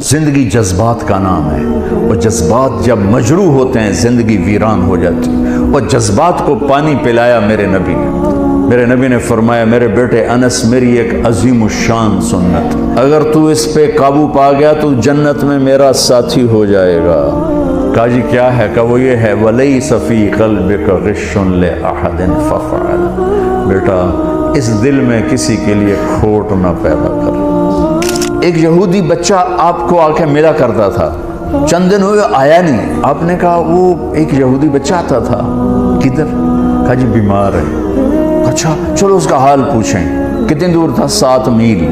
زندگی جذبات کا نام ہے، اور جذبات جب مجروح ہوتے ہیں زندگی ویران ہو جاتی ہے۔ اور جذبات کو پانی پلایا میرے نبی نے۔ میرے نبی نے فرمایا میرے بیٹے انس، میری ایک عظیم الشان سنت، اگر تو اس پہ قابو پا گیا تو جنت میں میرا ساتھی ہو جائے گا۔ کہا جی کیا ہے؟ کہ وہ یہ ہے وَلَيْسَ فِي قَلْبِكَ غِشٌّ لِأَحَدٍ فَافْعَلْ، بیٹا اس دل میں کسی کے لیے کھوٹ نہ پیدا کر۔ ایک یہودی بچہ آپ کو آ کے ملا کرتا تھا، چند دن ہوئے آیا نہیں، آپ نے کہا وہ ایک یہودی بچہ آتا تھا، کدھر؟ کہا جی بیمار ہے۔ اچھا چلو اس کا حال پوچھیں۔ کتنی دور تھا؟ 7 میل۔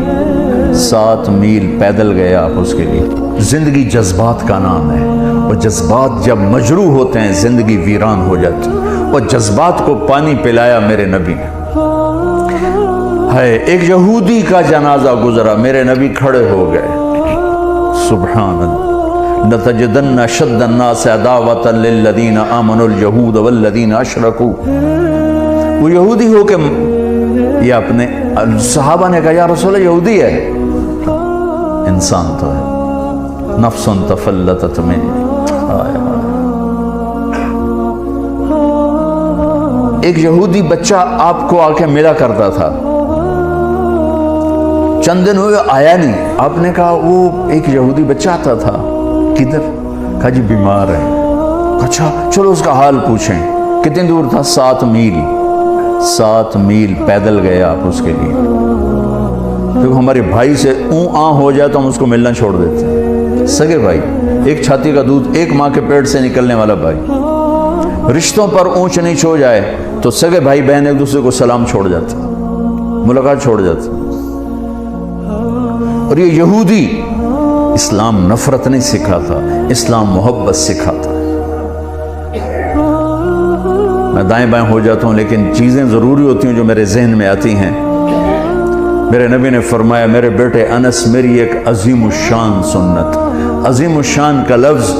7 میل پیدل گیا آپ اس کے لیے۔ زندگی جذبات کا نام ہے، اور جذبات جب مجروح ہوتے ہیں زندگی ویران ہو جاتی ہے۔ اور جذبات کو پانی پلایا میرے نبی نے۔ ہے ایک یہودی کا جنازہ گزرا، میرے نبی کھڑے ہو گئے، سبحان اللہ، لَتَجِدَنَّ أَشَدَّ النَّاسِ عَدَاوَةً لِلَّذِينَ آمَنُوا الْيَهُودَ وَالَّذِينَ أَشْرَكُوا۔ وہ یہودی ہو کے یہ اپنے صحابہ نے کہا یا رسول اللہ یہودی ہے، انسان تو ہے، نفس تفلتت من۔ ایک یہودی بچہ آپ کو آ کے ملا کرتا تھا، چند دن ہوئے آیا نہیں، آپ نے کہا وہ ایک یہودی بچہ آتا تھا، کدھر؟ کہا جی بیمار ہے۔ اچھا چلو اس کا حال پوچھیں۔ کتنی دور تھا؟ 7 میل۔ 7 میل پیدل گئے آپ اس کے لیے۔ دیکھو ہمارے بھائی سے آ ہو جائے تو ہم اس کو ملنا چھوڑ دیتے ہیں، سگے بھائی، ایک چھاتی کا دودھ، ایک ماں کے پیٹ سے نکلنے والا بھائی، رشتوں پر اونچ نیچ ہو جائے تو سگے بھائی بہن ایک دوسرے کو سلام چھوڑ جاتے، ملاقات چھوڑ جاتے۔ اور یہ یہودی، اسلام نفرت نہیں سکھاتا، اسلام محبت سکھاتا ہے۔ میں دائیں بائیں ہو جاتا ہوں لیکن چیزیں ضروری ہوتی ہیں جو میرے ذہن میں آتی ہیں۔ میرے نبی نے فرمایا میرے بیٹے انس، میری ایک عظیم الشان سنت۔ عظیم الشان کا لفظ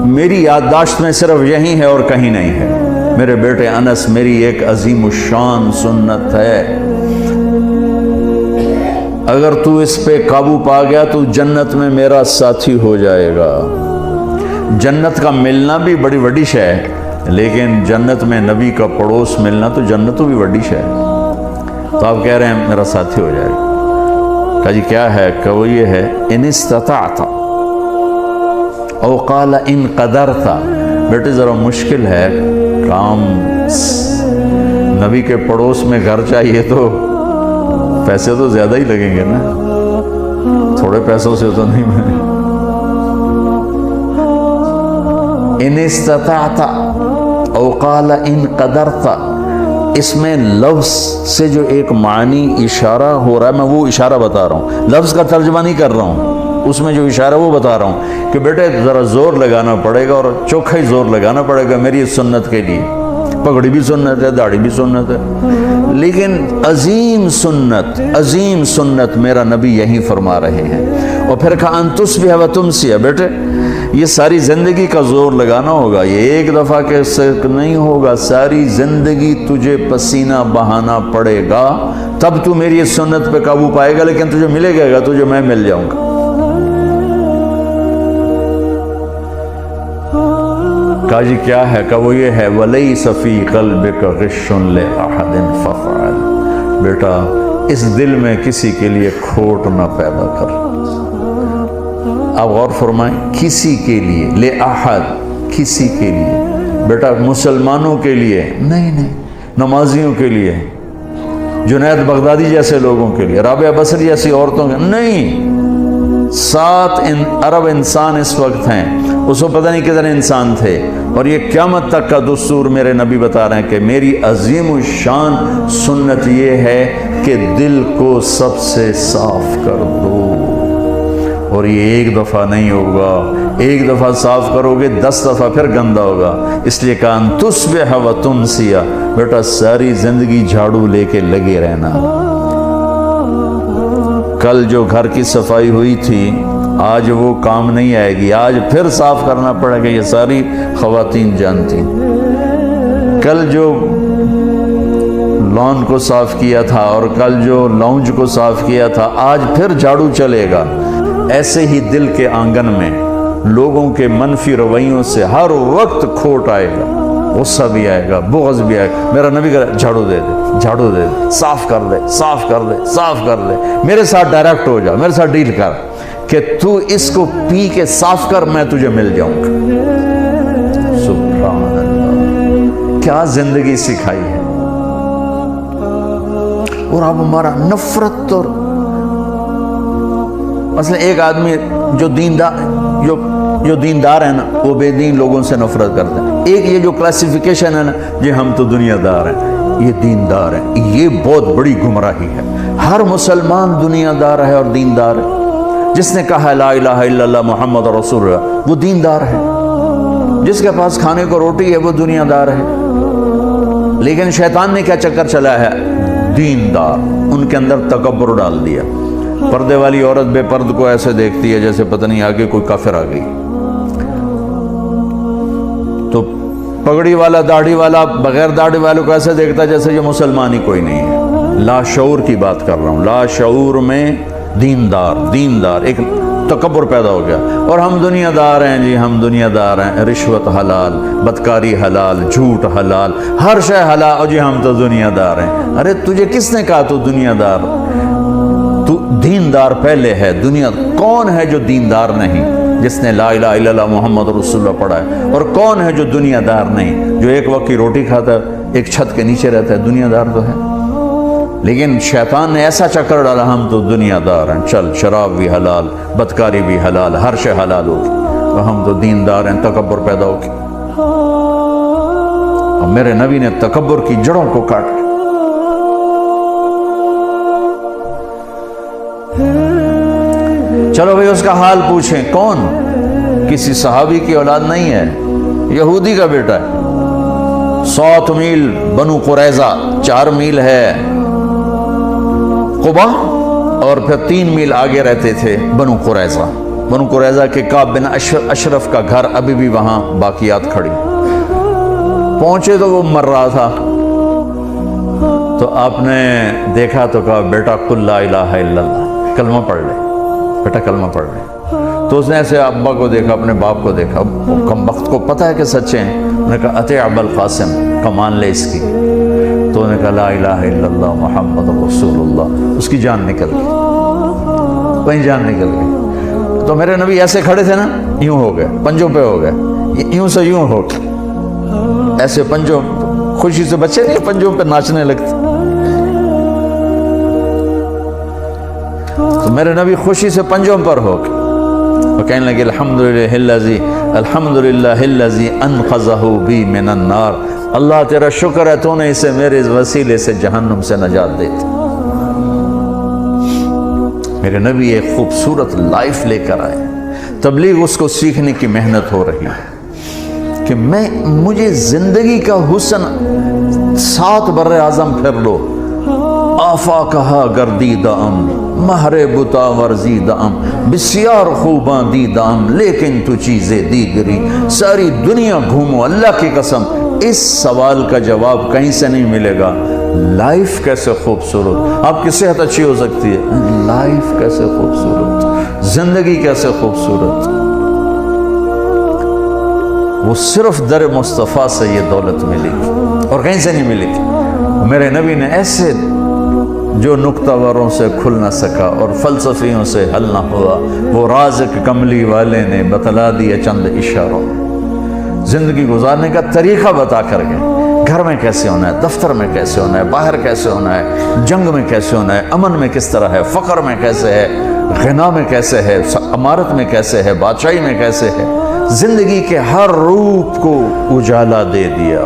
میری یادداشت میں صرف یہی ہے اور کہیں نہیں ہے۔ میرے بیٹے انس، میری ایک عظیم الشان سنت ہے، اگر تو اس پہ قابو پا گیا تو جنت میں میرا ساتھی ہو جائے گا۔ جنت کا ملنا بھی بڑی بڑی شے ہے، لیکن جنت میں نبی کا پڑوس ملنا تو جنت تو بھی بڑی شے ہے۔ تو آپ کہہ رہے ہیں میرا ساتھی ہو جائے گا۔ کہا جی کیا ہے؟ کہ وہ یہ ہے ان استطعت او قال ان قدرت۔ بیٹے ذرا مشکل ہے کام، نبی کے پڑوس میں گھر چاہیے تو پیسے تو زیادہ ہی لگیں گے نا، تھوڑے پیسوں سے تو نہیں ملے۔ ان استطعت او قال ان قدرت، اس میں لفظ سے جو ایک معنی اشارہ ہو رہا ہے، میں وہ اشارہ بتا رہا ہوں، لفظ کا ترجمہ نہیں کر رہا ہوں، اس میں جو اشارہ وہ بتا رہا ہوں کہ بیٹے ذرا زور لگانا پڑے گا، اور چوکھا ہی زور لگانا پڑے گا میری اس سنت کے لیے۔ پگڑی بھی سنت ہے، داڑھی بھی سنت ہے، لیکن عظیم سنت میرا نبی یہی فرما رہے ہیں۔ اور پھر کہا ان تصبح و تمسی، بیٹے یہ ساری زندگی کا زور لگانا ہوگا، یہ ایک دفعہ کے سے نہیں ہوگا، ساری زندگی تجھے پسینہ بہانا پڑے گا، تب تو میری اس سنت پہ قابو پائے گا، لیکن تجھے ملے گا تجھے میں مل جاؤں گا۔ کہا جی کیا ہے؟ کہ وہ یہ ہے وَلَيْسَ فِي قَلْبِكَ غِشٌّ لِأَحَدٍ فَافْعَلْ، بیٹا اس دل میں کسی کے لیے کھوٹ نہ پیدا کر۔ آپ غور فرمائیں، کسی کے لیے، لِأَحَد، کسی کے لیے، بیٹا مسلمانوں کے لیے نہیں، نمازیوں کے لیے، جنید بغدادی جیسے لوگوں کے لیے، رابعہ بصری جیسی عورتوں کے نہیں۔ 7 ارب انسان اس وقت ہیں، اس کو پتہ نہیں کتنے انسان تھے، اور یہ قیامت تک کا دستور میرے نبی بتا رہے ہیں کہ میری عظیم الشان سنت یہ ہے کہ دل کو سب سے صاف کر دو، اور یہ ایک دفعہ نہیں ہوگا، ایک دفعہ صاف کرو گے 10 دفعہ پھر گندا ہوگا، اس لیے کہا ان تصبح و تمسی، بیٹا ساری زندگی جھاڑو لے کے لگے رہنا۔ کل جو گھر کی صفائی ہوئی تھی آج وہ کام نہیں آئے گی، آج پھر صاف کرنا پڑے گا، یہ ساری خواتین جانتی۔ کل جو لان کو صاف کیا تھا اور کل جو لاؤنج کو صاف کیا تھا، آج پھر جھاڑو چلے گا۔ ایسے ہی دل کے آنگن میں لوگوں کے منفی رویوں سے ہر وقت کھوٹ آئے گا، غصہ بھی آئے گا، بغض بھی آئے گا۔ میرا نبی کہا جھاڑو دے دے، جھاڑو دے دے، صاف کر دے، صاف کر دے، صاف کر دے، میرے ساتھ ڈائریکٹ ہو جا، میرے ساتھ ڈیل کر کہ تو اس کو پی کے صاف کر، میں تجھے مل جاؤں گا۔ سبحان اللہ، کیا زندگی سکھائی ہے۔ اور اب ہمارا نفرت، اور مثلا ایک آدمی جو دیندار ہے نا، وہ بے دین لوگوں سے نفرت کرتے ہیں۔ ایک یہ جو کلاسیفیکیشن ہے نا، جی ہم تو دنیا دار ہیں، یہ دیندار ہیں، یہ بہت بڑی گمراہی ہے۔ ہر مسلمان دنیا دار ہے اور دیندار ہے۔ جس نے کہا لا الہ الا اللہ محمد رسول اللہ، وہ دیندار ہے۔ جس کے پاس کھانے کو روٹی ہے، وہ دنیا دار ہے۔ لیکن شیطان نے کیا چکر چلا ہے؟ دیندار، ان کے اندر تکبر ڈال دیا۔ پردے والی عورت بے پرد کو ایسے دیکھتی ہے جیسے پتہ نہیں آگے کوئی کافر آ گئی، تو پگڑی والا داڑھی والا بغیر داڑھی والے کو ایسے دیکھتا ہے جیسے یہ مسلمان ہی کوئی نہیں ہے۔ لا شعور کی بات کر رہا ہوں، لا شعور میں دیندار ایک تکبر پیدا ہو گیا۔ اور ہم دنیا دار ہیں، جی ہم دنیا دار ہیں، رشوت حلال، بدکاری حلال، جھوٹ حلال، ہر شے حلال، اور جی ہم تو دنیا دار ہیں۔ ارے تجھے کس نے کہا تو دنیا دار؟ تو دیندار پہلے ہے۔ دنیا کون ہے جو دیندار نہیں؟ جس نے لا الہ الا اللہ محمد رسول اللہ پڑھا ہے۔ اور کون ہے جو دنیا دار نہیں؟ جو ایک وقت کی روٹی کھاتا ہے، ایک چھت کے نیچے رہتا ہے، دنیا دار تو ہے۔ لیکن شیطان نے ایسا چکر ڈالا، ہم تو دنیا دار ہیں، چل شراب بھی حلال، بدکاری بھی حلال، ہر شے حلال ہوگی، اور ہم تو دیندار ہیں، تکبر پیدا ہوگی۔ اور میرے نبی نے تکبر کی جڑوں کو کاٹا۔ چلو بھئی اس کا حال پوچھیں، کون؟ کسی صحابی کی اولاد نہیں ہے، یہودی کا بیٹا ہے۔ 7 میل بنو قریظہ، 4 میل ہے قبا، اور پھر 3 میل آگے رہتے تھے بنو قریظہ۔ بنو قریظہ کے کعب بن اشرف کا گھر ابھی بھی وہاں باقیات کھڑی۔ پہنچے تو وہ مر رہا تھا، تو آپ نے دیکھا تو کہا بیٹا قل لا الہ الا اللہ، کلمہ پڑھ لے بیٹا، کلمہ پڑھ لے۔ تو اس نے ایسے ابا کو دیکھا، اپنے باپ کو دیکھا، وہ کم وقت کو پتہ ہے کہ سچے ہیں۔ انہوں نے کہا اطیع ابا القاسم، کمان لے اس کی۔ تو انہوں نے کہا لا الہ الا اللہ محمد رسول اللہ، اس کی جان نکل گئی، وہیں جان نکل گئی۔ تو میرے نبی ایسے کھڑے تھے نا، یوں ہو گئے، پنجوں پہ ہو گئے، یوں سے یوں ہو گئے، ایسے پنجوں، خوشی سے بچے نہیں پنجوں پہ ناچنے لگتے۔ تو میرے نبی خوشی سے پنجوں پر ہو گئے، اور کہنے لگے الحمدللہ الذی انقذہ بی من النار، اللہ تیرا شکر ہے تو نے اسے میرے اس وسیلے سے جہنم سے نجات دیتی۔ میرے نبی ایک خوبصورت لائف لے کر آئے، تبلیغ اس کو سیکھنے کی محنت ہو رہی ہے کہ مجھے زندگی کا حسن 7 بر اعظم پھر لو، آفا کہا گردیدام، مہر بتا ورزیدام، بسیار خوباں دیدام، لیکن تو چیزیں دیگری، ساری دنیا گھومو، اللہ کی قسم اس سوال کا جواب کہیں سے نہیں ملے گا۔ لائف کیسے خوبصورت، آپ کی صحت اچھی ہو سکتی ہے، لائف کیسے خوبصورت، زندگی کیسے خوبصورت، وہ صرف در مصطفیٰ سے یہ دولت ملی اور کہیں سے نہیں ملی تھی۔ میرے نبی نے ایسے جو نکتہ وروں سے کھل نہ سکا اور فلسفیوں سے حل نہ ہوا، وہ رازق کملی والے نے بتلا دیا چند اشاروں، زندگی گزارنے کا طریقہ بتا کر گئے۔ گھر میں کیسے ہونا ہے، دفتر میں کیسے ہونا ہے، باہر کیسے ہونا ہے، جنگ میں کیسے ہونا ہے، امن میں کس طرح ہے، فقر میں کیسے ہے، غنا میں کیسے ہے، امارت میں کیسے ہے، بادشاہی میں کیسے ہے، زندگی کے ہر روپ کو اجالا دے دیا۔